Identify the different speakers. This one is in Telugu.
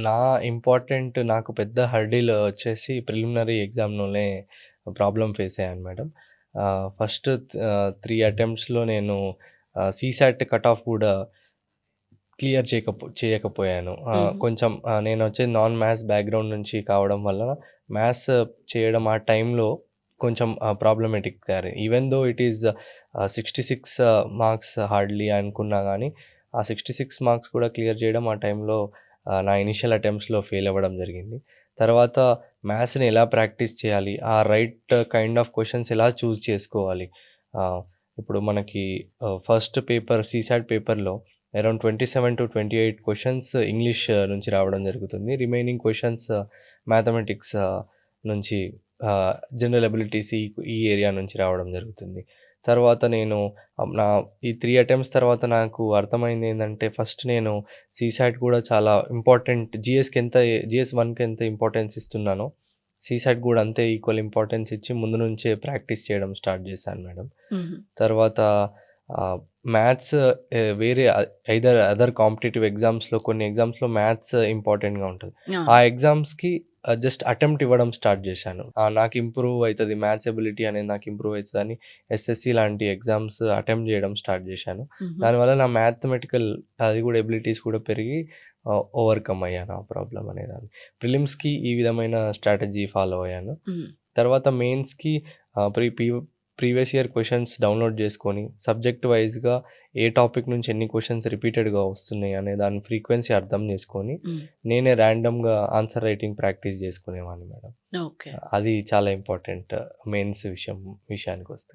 Speaker 1: నా ఇంపార్టెంట్ నాకు పెద్ద హర్డిల్ వచ్చేసి ప్రిలిమినరీ ఎగ్జామ్‌లోనే ప్రాబ్లమ్ ఫేస్ అయ్యాను మేడం. ఫస్ట్ 3 అటెంప్ట్స్‌లో నేను సీసాట్ కట్ ఆఫ్ కూడా క్లియర్ చేయకపోయాను.
Speaker 2: హుహు.
Speaker 1: కొంచెం నేనొచ్చేది నాన్ మ్యాథ్స్ బ్యాక్‌గ్రౌండ్ నుంచి కావడం వల్ల మ్యాథ్స్ చేయడం ఆ టైంలో కొంచెం ప్రాబ్లమాటిక్ తయారయింది. Even though it is 66 marks hardly అనుకున్నా గానీ, ఆ 66 మార్క్స్ కూడా క్లియర్ చేయడం ఆ టైంలో నా ఇనీషియల్ అటెంప్ట్స్‌లో ఫెయిల్ అవ్వడం జరిగింది. తర్వాత మ్యాథ్స్‌ని ఎలా ప్రాక్టీస్ చేయాలి? ఆ రైట్ కైండ్ ఆఫ్ క్వెషన్స్ ఎలా చూజ్ చేసుకోవాలి? ఆహ్, ఇప్పుడు మనకి ఫస్ట్ పేపర్ సీసాట్ పేపర్‌లో అరౌండ్ 27-28 క్వెషన్స్ ఇంగ్లీష్ నుంచి రావడం జరుగుతుంది. రిమైనింగ్ క్వెషన్స్ మ్యాథమెటిక్స్ నుంచి జనరల్ అబిలిటీస్ ఈ ఏరియా నుంచి రావడం జరుగుతుంది. తర్వాత నేను నా ఈ 3 అటెంప్ట్స్ తర్వాత నాకు అర్థమైందేందంటే, ఫస్ట్ నేను సీసాట్ కూడా చాలా ఇంపార్టెంట్ జీఎస్ 1కి ఎంత ఇంపార్టెన్స్ ఇస్తున్నానో, సీసాట్ కూడా అంతే ఈక్వల్ ఇంపార్టెన్స్ ఇచ్చి ముందు నుంచే ప్రాక్టీస్ చేయడం స్టార్ట్ చేశాను మేడం.
Speaker 2: హుహు.
Speaker 1: తర్వాత మ్యాథ్స్ వేరే అదర్ కాంపిటీటివ్ ఎగ్జామ్స్‌లో కొన్ని ఎగ్జామ్స్‌లో మ్యాథ్స్ ఇంపార్టెంట్‌గా ఉంటది. ఆ
Speaker 2: అవును.
Speaker 1: ఎగ్జామ్స్‌కి జస్ట్ అటెంప్ట్ ఇవ్వడం స్టార్ట్ చేశాను. నాకు ఇంప్రూవ్ అయితది మ్యాథ్స్ ఎబిలిటీ అనేది నాకు ఇంప్రూవ్ అయితదని ఎస్ఎస్‌సి లాంటి ఎగ్జామ్స్ అటెంప్ట్ చేయడం స్టార్ట్ చేశాను.
Speaker 2: హుహు.
Speaker 1: దానివల్ల నా మ్యాథమెటికల్ అది కూడా ఎబిలిటీస్ కూడా పెరిగి ఓవర్‌కమ్ అయ్యాను ఆ ప్రాబ్లమ్ అనేదాన్ని. ప్రిలిమ్స్‌కి ఈ విధమైన స్ట్రాటజీ ఫాలో అయ్యాను.
Speaker 2: హ్మ్.
Speaker 1: తర్వాత మెయిన్స్‌కి ఆహ్, pre P previous year questions download చేసుకొని, సబ్జెక్ట్ వైస్‌గా ఏ టాపిక్ నుంచి ఎన్ని క్వెషన్స్ రిపీటెడ్‌గా వస్తున్నాయి అనే దాని ఫ్రీక్వెన్సీ అర్థం చేసుకొని,
Speaker 2: హ్మ్.
Speaker 1: నేనే ర్యాండమ్‌గా ఆన్సర్ రైటింగ్ ప్రాక్టీస్ చేసుకునేవాడిని మేడం.
Speaker 2: ఓకే.
Speaker 1: అది చాలా ఇంపార్టెంట్ విషయానికొస్తే.